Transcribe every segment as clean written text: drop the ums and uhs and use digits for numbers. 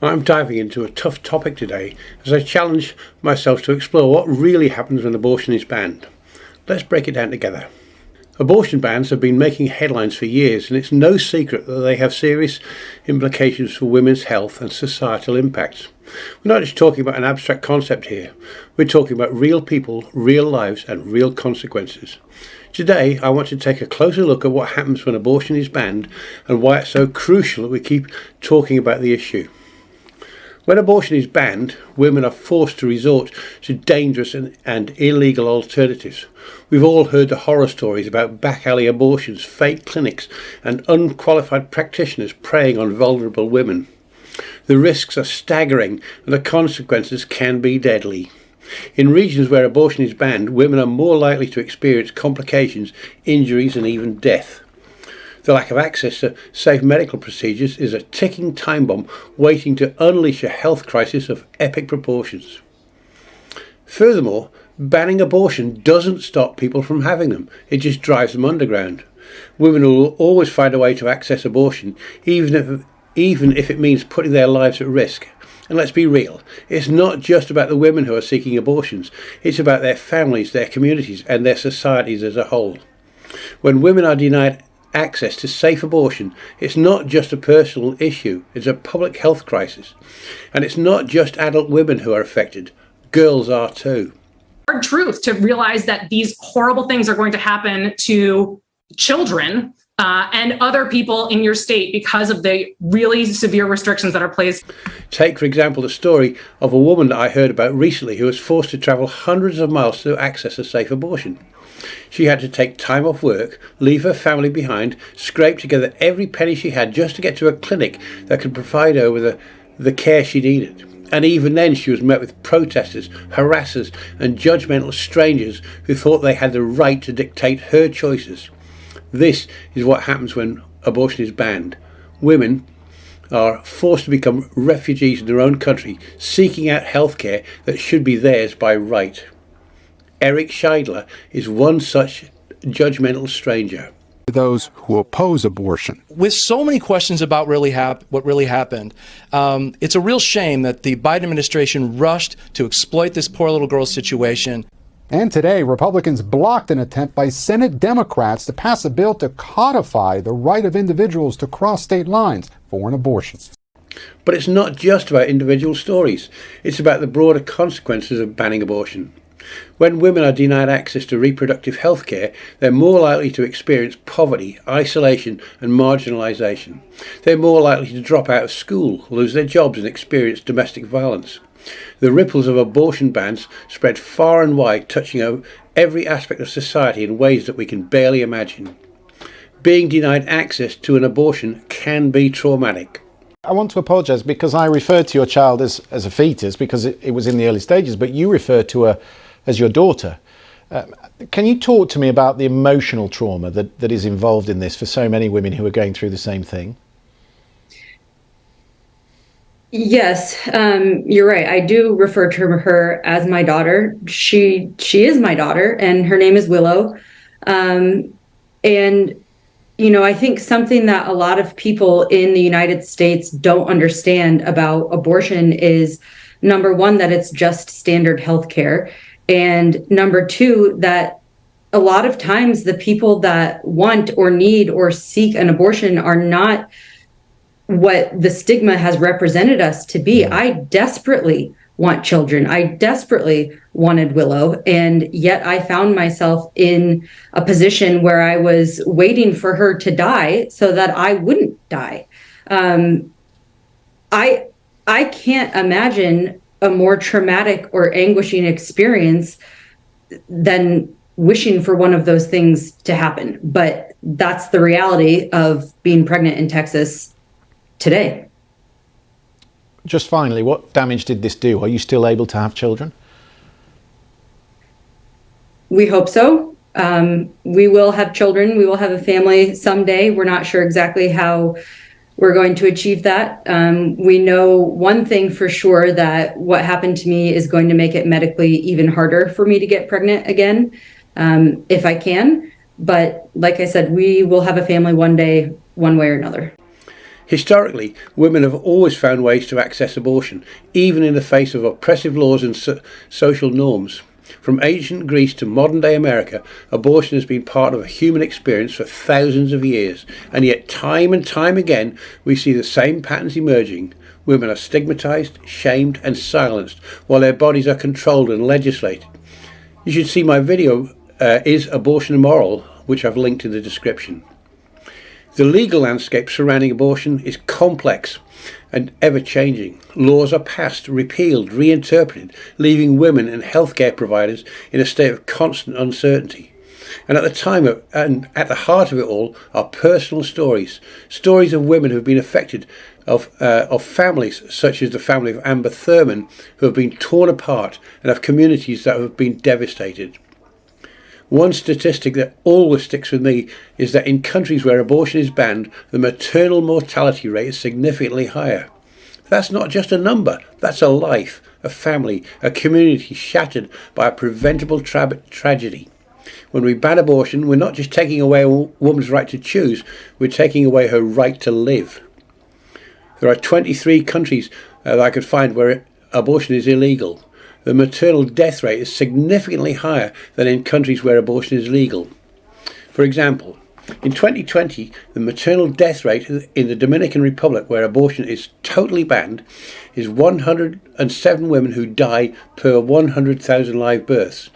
I'm diving into a tough topic today as I challenge myself to explore what really happens when abortion is banned. Let's break it down together. Abortion bans have been making headlines for years, and it's no secret that they have serious implications for women's health and societal impacts. We're not just talking about an abstract concept here, we're talking about real people, real lives, and real consequences. Today, I want to take a closer look at what happens when abortion is banned and why it's so crucial that we keep talking about the issue. When abortion is banned, women are forced to resort to dangerous and illegal alternatives. We've all heard the horror stories about back alley abortions, fake clinics, and unqualified practitioners preying on vulnerable women. The risks are staggering and the consequences can be deadly. In regions where abortion is banned, women are more likely to experience complications, injuries, and even death. The lack of access to safe medical procedures is a ticking time bomb waiting to unleash a health crisis of epic proportions. Furthermore, banning abortion doesn't stop people from having them, it just drives them underground. Women will always find a way to access abortion, even if it means putting their lives at risk. And let's be real, it's not just about the women who are seeking abortions, it's about their families, their communities, and their societies as a whole. When women are denied access to safe abortion, it's not just a personal issue, it's a public health crisis. And it's not just adult women who are affected, girls are too. Hard truth to realize that these horrible things are going to happen to children and other people in your state because of the really severe restrictions that are placed. Take, for example, the story of a woman that I heard about recently who was forced to travel hundreds of miles to access a safe abortion. She had to take time off work, leave her family behind, scrape together every penny she had just to get to a clinic that could provide her with the care she needed. And even then she was met with protesters, harassers and judgmental strangers who thought they had the right to dictate her choices. This is what happens when abortion is banned. Women are forced to become refugees in their own country, seeking out healthcare that should be theirs by right. Eric Scheidler is one such judgmental stranger. Those who oppose abortion. With so many questions about what really happened, it's a real shame that the Biden administration rushed to exploit this poor little girl's situation. And today, Republicans blocked an attempt by Senate Democrats to pass a bill to codify the right of individuals to cross state lines for an abortion. But it's not just about individual stories. It's about the broader consequences of banning abortion. When women are denied access to reproductive health care, they're more likely to experience poverty, isolation and marginalisation. They're more likely to drop out of school, lose their jobs and experience domestic violence. The ripples of abortion bans spread far and wide, touching every aspect of society in ways that we can barely imagine. Being denied access to an abortion can be traumatic. I want to apologise because I referred to your child as a fetus because it was in the early stages, but you referred to her as your daughter. Can you talk to me about the emotional trauma that is involved in this for so many women who are going through the same thing? Yes, you're right. I do refer to her as my daughter. She is my daughter, and her name is Willow. And I think something that a lot of people in the United States don't understand about abortion is, number one, that it's just standard health care. And number two, that a lot of times the people that want or need or seek an abortion are not what the stigma has represented us to be. I desperately want children. I desperately wanted Willow, and yet I found myself in a position where I was waiting for her to die so that I wouldn't die. I can't imagine a more traumatic or anguishing experience than wishing for one of those things to happen. But that's the reality of being pregnant in Texas today. Just finally, what damage did this do? Are you still able to have children? We hope so. We will have children. We will have a family someday. We're not sure exactly how we're going to achieve that. We know one thing for sure, that what happened to me is going to make it medically even harder for me to get pregnant again, if I can. But like I said, we will have a family one day, one way or another. Historically, women have always found ways to access abortion, even in the face of oppressive laws and social norms. From ancient Greece to modern-day America, abortion has been part of a human experience for thousands of years, and yet time and time again we see the same patterns emerging. Women are stigmatized, shamed and silenced, while their bodies are controlled and legislated. You should see my video, Is Abortion Immoral?, which I've linked in the description. The legal landscape surrounding abortion is complex and ever-changing. Laws are passed, repealed, reinterpreted, leaving women and healthcare providers in a state of constant uncertainty. And at the heart of it all are personal stories of women who have been affected, of families such as the family of Amber Thurman, who have been torn apart, and of communities that have been devastated. One statistic that always sticks with me is that in countries where abortion is banned, the maternal mortality rate is significantly higher. That's not just a number, that's a life, a family, a community shattered by a preventable tragedy. When we ban abortion, we're not just taking away a woman's right to choose, we're taking away her right to live. There are 23 countries that I could find where abortion is illegal. The maternal death rate is significantly higher than in countries where abortion is legal. For example, in 2020, the maternal death rate in the Dominican Republic, where abortion is totally banned, is 107 women who die per 100,000 live births.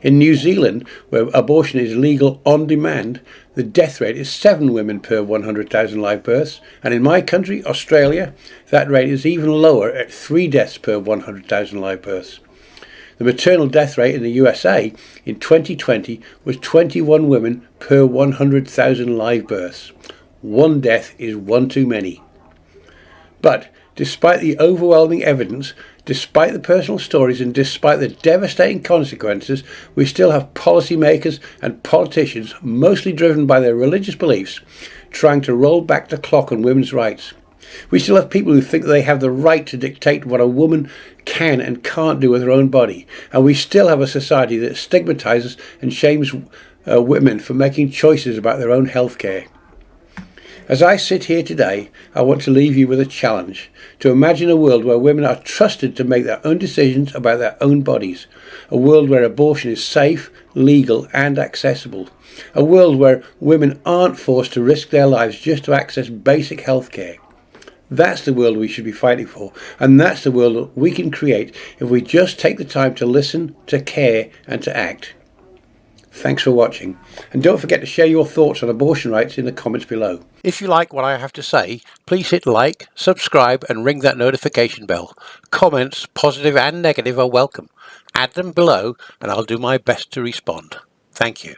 In New Zealand, where abortion is legal on demand, the death rate is 7 women per 100,000 live births, and in my country, Australia, that rate is even lower at 3 deaths per 100,000 live births. The maternal death rate in the USA in 2020 was 21 women per 100,000 live births. 1 death is one too many. But despite the overwhelming evidence, despite the personal stories, and despite the devastating consequences, we still have policymakers and politicians, mostly driven by their religious beliefs, trying to roll back the clock on women's rights. We still have people who think that they have the right to dictate what a woman can and can't do with her own body. And we still have a society that stigmatizes and shames women for making choices about their own health care. As I sit here today, I want to leave you with a challenge to imagine a world where women are trusted to make their own decisions about their own bodies, a world where abortion is safe, legal and accessible, a world where women aren't forced to risk their lives just to access basic health care. That's the world we should be fighting for, and that's the world that we can create if we just take the time to listen, to care and to act. Thanks for watching, and don't forget to share your thoughts on abortion rights in the comments below. If you like what I have to say, please hit like, subscribe and ring that notification bell. Comments, positive and negative, are welcome. Add them below and I'll do my best to respond. Thank you.